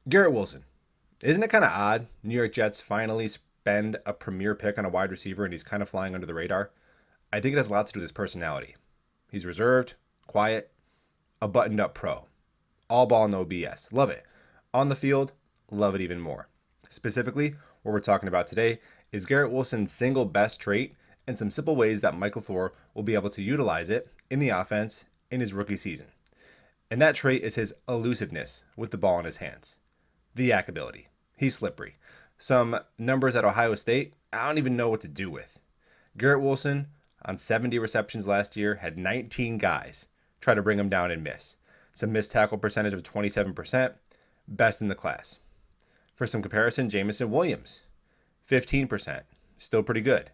Garrett Wilson. Isn't it kind of odd? New York Jets finally spend a premier pick on a wide receiver and he's kind of flying under the radar. I think it has a lot to do with his personality. He's reserved, quiet, a buttoned up pro. All ball, no BS. Love it. On the field, love it even more. Specifically, what we're talking about today is Garrett Wilson's single best trait and some simple ways that Michael Thor will be able to utilize it in the offense in his rookie season. And that trait is his elusiveness with the ball in his hands. The yak ability. He's slippery. Some numbers at Ohio State, I don't even know what to do with. Garrett Wilson, on 70 receptions last year, had 19 guys try to bring him down and miss. Some missed tackle percentage of 27%, best in the class. For some comparison, Jamison Williams, 15%, still pretty good.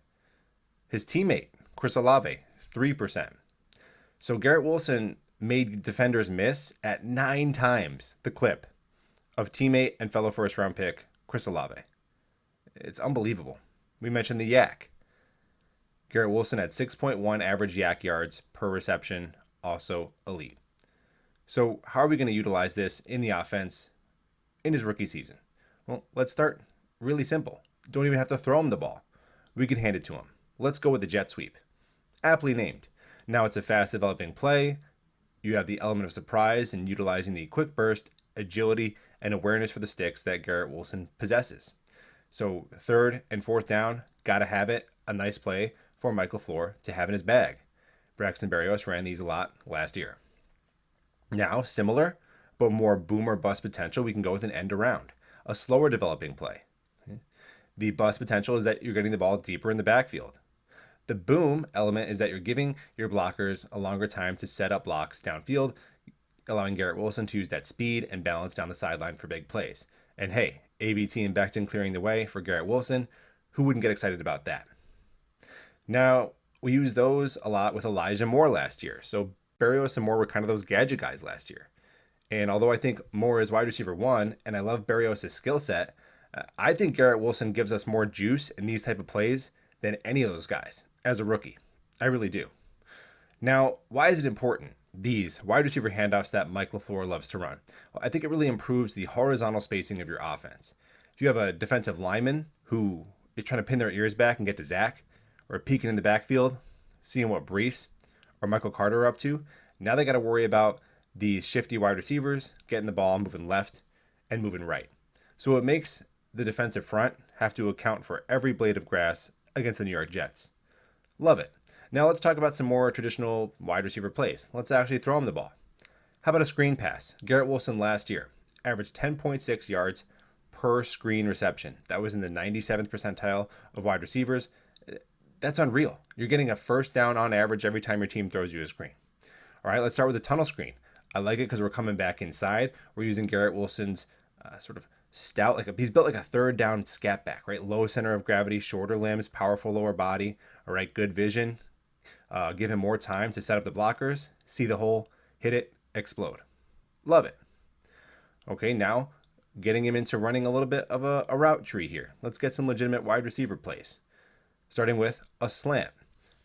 His teammate, Chris Olave, 3%. So Garrett Wilson made defenders miss at 9 times the clip of teammate and fellow first round pick Chris Olave. It's unbelievable. We mentioned the yak. Garrett Wilson had 6.1 average yak yards per reception, also elite. So, how are we going to utilize this in the offense in his rookie season? Well, let's start really simple. Don't even have to throw him the ball. We can hand it to him. Let's go with the jet sweep. Aptly named. Now it's a fast developing play. You have the element of surprise in utilizing the quick burst, agility, and awareness for the sticks that Garrett Wilson possesses. So, third and fourth down, gotta have it. A nice play for Michael Floor to have in his bag. Braxton Berrios ran these a lot last year. Now, similar, but more boom or bust potential, we can go with an end around, a slower developing play. The bust potential is that you're getting the ball deeper in the backfield. The boom element is that you're giving your blockers a longer time to set up blocks downfield, allowing Garrett Wilson to use that speed and balance down the sideline for big plays. And hey, ABT and Becton clearing the way for Garrett Wilson. Who wouldn't get excited about that? Now, we used those a lot with Elijah Moore last year. So Berrios and Moore were kind of those gadget guys last year. And although I think Moore is wide receiver one, and I love Berrios' skill set, I think Garrett Wilson gives us more juice in these type of plays than any of those guys as a rookie. I really do. Now, why is it important? These wide receiver handoffs that Mike LaFleur loves to run. Well, I think it really improves the horizontal spacing of your offense. If you have a defensive lineman who is trying to pin their ears back and get to Zach, or peeking in the backfield, seeing what Brees or Michael Carter are up to, now they got to worry about the shifty wide receivers getting the ball, moving left and moving right. So it makes the defensive front have to account for every blade of grass against the New York Jets. Love it. Now let's talk about some more traditional wide receiver plays. Let's actually throw him the ball. How about a screen pass? Garrett Wilson last year averaged 10.6 yards per screen reception. That was in the 97th percentile of wide receivers. That's unreal. You're getting a first down on average every time your team throws you a screen. All right, let's start with the tunnel screen. I like it because we're coming back inside. We're using Garrett Wilson's sort of stout, he's built like a third down scat back, right? Low center of gravity, shorter limbs, powerful lower body. All right, good vision. Give him more time to set up the blockers, see the hole, hit it, explode. Love it. Okay, now getting him into running a little bit of a route tree here. Let's get some legitimate wide receiver plays. Starting with a slant.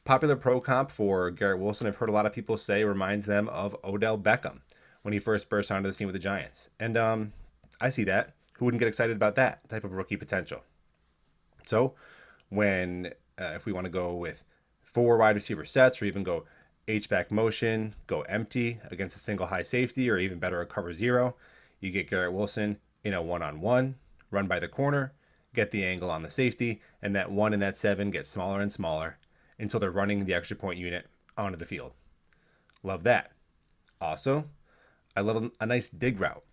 Popular pro comp for Garrett Wilson, I've heard a lot of people say, reminds them of Odell Beckham when he first burst onto the scene with the Giants. And I see that. Who wouldn't get excited about that type of rookie potential? So when, if we want to go with 4 wide receiver sets or even go H-back motion, go empty against a single high safety or even better a cover 0, you get Garrett Wilson in a one-on-one, run by the corner, get the angle on the safety, and that 1 and that 7 get smaller and smaller until they're running the extra point unit onto the field. Love that. Also, I love a nice dig route.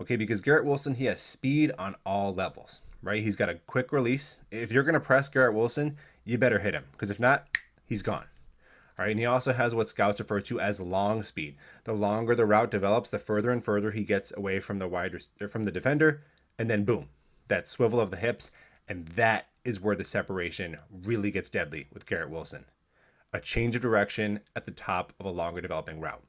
Okay, because Garrett Wilson, he has speed on all levels, right? He's got a quick release. If you're going to press Garrett Wilson, you better hit him, because if not, he's gone. All right, and he also has what scouts refer to as long speed. The longer the route develops, the further and further he gets away from the defender, and then boom, that swivel of the hips, and that is where the separation really gets deadly with Garrett Wilson. A change of direction at the top of a longer developing route.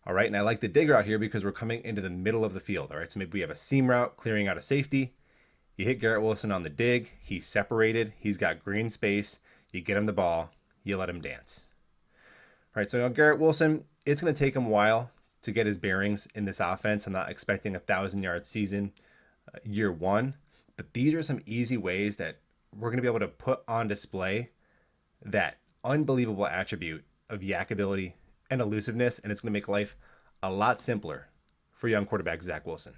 All right, and I like the dig route here because we're coming into the middle of the field. All right, so maybe we have a seam route clearing out a safety. You hit Garrett Wilson on the dig. He's separated. He's got green space. You get him the ball. You let him dance. All right, so now Garrett Wilson, it's going to take him a while to get his bearings in this offense. I'm not expecting 1,000-yard season year one, but these are some easy ways that we're going to be able to put on display that unbelievable attribute of yak ability and elusiveness, and it's going to make life a lot simpler for young quarterback Zach Wilson.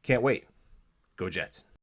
Can't wait. Go Jets.